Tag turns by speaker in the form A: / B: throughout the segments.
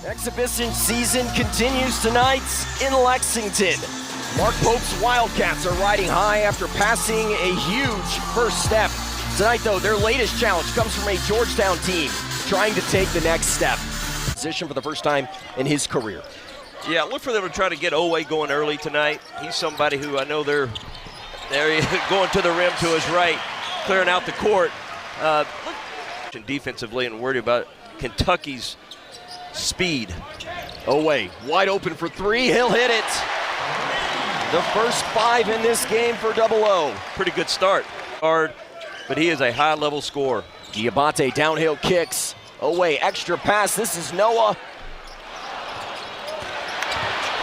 A: Exhibition season continues tonight in Lexington. Mark Pope's Wildcats are riding high after passing a huge first step. Tonight, though, their latest challenge comes from a Georgetown team trying to take the next step. Position for the first time in his career.
B: Yeah, look for them to try to get Owe going early tonight. He's somebody who I know they're going to the rim to his right, clearing out the court. Defensively and worried about Kentucky's speed.
A: Owe wide open for three. He'll hit it. The first 5 in this game for Double O.
B: Pretty good start. Hard, but he is a high-level scorer.
A: Diabate downhill kicks. Owe extra pass. This is Noah.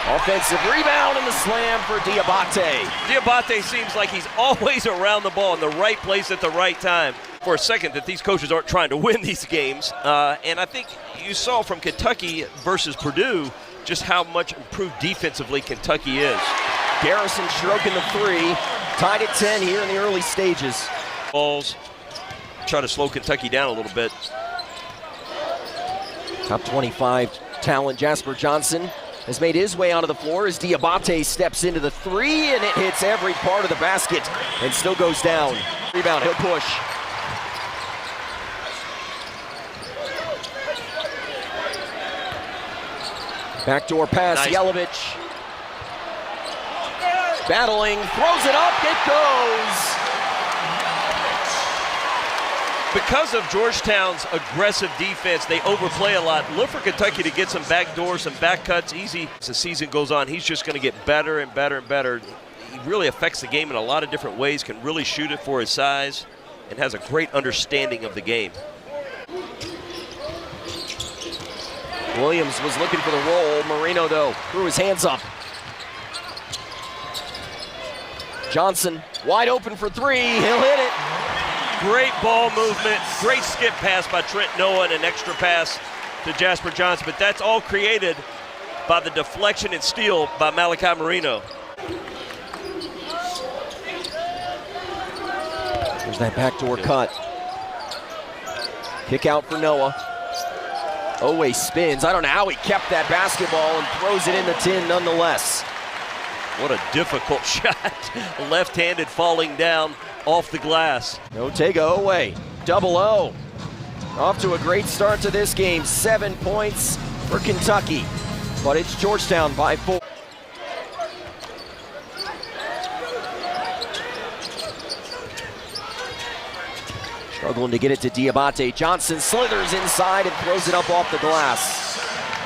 A: Offensive rebound and the slam for Diabate.
B: Diabate seems like he's always around the ball in the right place at the right time. For a second that these coaches aren't trying to win these games. And I think you saw from Kentucky versus Purdue just how much improved defensively Kentucky is.
A: Garrison stroking the three. Tied at 10 here in the early stages.
B: Balls try to slow Kentucky down a little bit.
A: Top 25 talent Jasper Johnson has made his way onto the floor as Diabate steps into the three, and it hits every part of the basket and still goes down. Rebound, he'll push. Backdoor pass,
B: nice.
A: Yelovich. Battling, throws it up, it goes.
B: Because of Georgetown's aggressive defense, they overplay a lot. Look for Kentucky to get some back doors, some back cuts easy. As the season goes on, he's just going to get better and better and better. He really affects the game in a lot of different ways, can really shoot it for his size, and has a great understanding of the game.
A: Williams was looking for the roll. Marino, though, threw his hands up. Johnson, wide open for three. He'll hit it.
B: Great ball movement. Great skip pass by Trent Noah and an extra pass to Jasper Johnson. But that's all created by the deflection and steal by Malachi Marino.
A: There's that backdoor cut. Kick out for Noah. Owe spins. I don't know how he kept that basketball and throws it in the tin nonetheless.
B: What a difficult shot. Left-handed falling down off the glass.
A: Otega Owe. Double O. Off to a great start to this game. 7 points for Kentucky. But it's Georgetown by 4. Struggling to get it to Diabate. Johnson slithers inside and throws it up off the glass.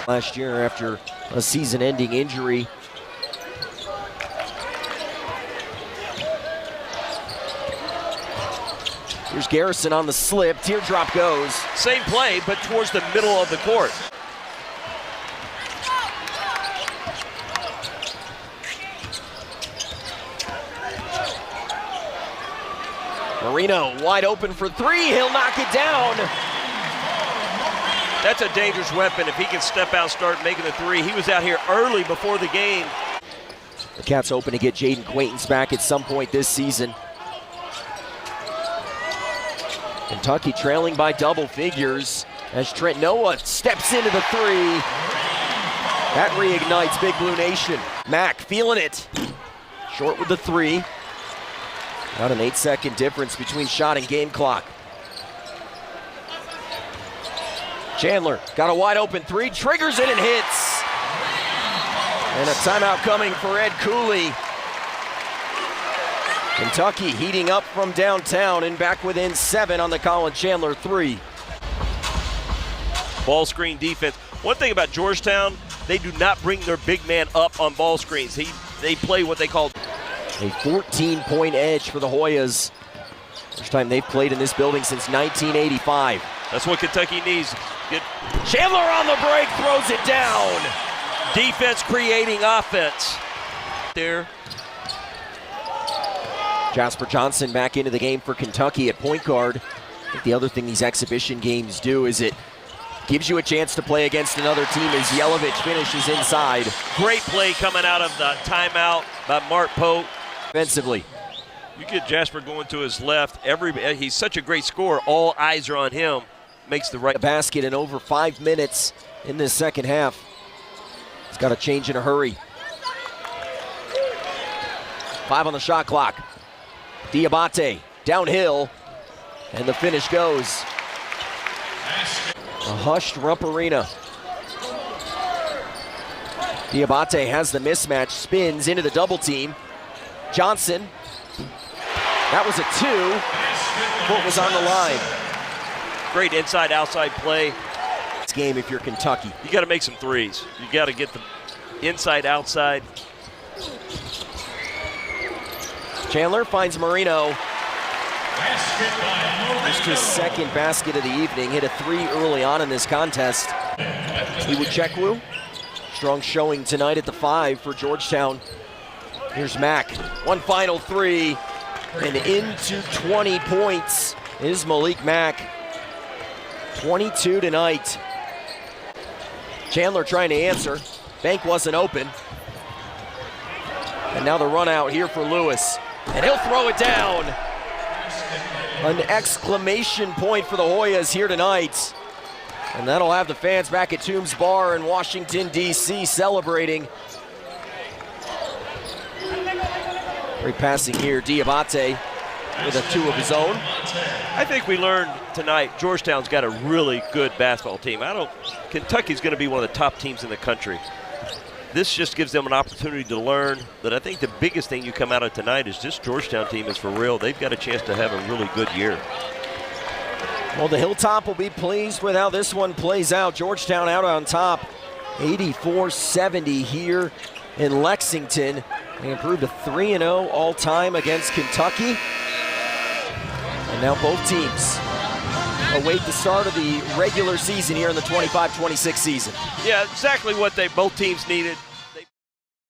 A: Last year after a season-ending injury. Here's Garrison on the slip. Teardrop goes.
B: Same play, but towards the middle of the court.
A: Marino wide open for three. He'll knock it down.
B: That's a dangerous weapon if he can step out and start making the three. He was out here early before the game.
A: The Cats hoping to get Jaden Quaintance back at some point this season. Kentucky trailing by double figures as Trent Noah steps into the three. That reignites Big Blue Nation. Mack feeling it. Short with the three. About an 8-second difference between shot and game clock. Chandler got a wide open three, triggers it and hits. And a timeout coming for Ed Cooley. Kentucky heating up from downtown and back within 7 on the Colin Chandler three.
B: Ball screen defense. One thing about Georgetown, they do not bring their big man up on ball screens. They play what they call
A: a 14-point edge for the Hoyas. First time they've played in this building since 1985.
B: That's what Kentucky needs. Get
A: Chandler on the break, throws it down.
B: Defense creating offense. There.
A: Jasper Johnson back into the game for Kentucky at point guard. I think the other thing these exhibition games do is it gives you a chance to play against another team as Yelovich finishes inside.
B: Great play coming out of the timeout by Mark Pope.
A: Defensively.
B: You get Jasper going to his left. He's such a great scorer. All eyes are on him. Makes the right
A: basket in over 5 minutes in this second half. He's got to change in a hurry. 5 on the shot clock. Diabate downhill, and the finish goes. A hushed Rump Arena. Diabate has the mismatch, spins into the double team. Johnson, that was a 2. Foot was on the line.
B: Great inside-outside play.
A: This game if you're Kentucky.
B: You got to make some threes. You got to get the inside-outside.
A: Chandler finds Marino. Just his second basket of the evening. Hit a 3 early on in this contest. Iwuchekwu, strong showing tonight at the 5 for Georgetown. Here's Mack. One final 3, and into 20 points is Malik Mack. 22 tonight. Chandler trying to answer. Bank wasn't open. And now the run out here for Lewis. And he'll throw it down. An exclamation point for the Hoyas here tonight. And that'll have the fans back at Toombs Bar in Washington, D.C. celebrating. Great passing here, Diabate with a 2 of his own.
B: I think we learned tonight Georgetown's got a really good basketball team. Kentucky's going to be one of the top teams in the country. This just gives them an opportunity to learn that I think the biggest thing you come out of tonight is this Georgetown team is for real. They've got a chance to have a really good year.
A: Well, the Hilltop will be pleased with how this one plays out. Georgetown out on top, 84-70 here in Lexington. They improved to 3-0 all-time against Kentucky. And now both teams await the start of the regular season here in the 25-26 season.
B: Yeah, exactly what both teams needed.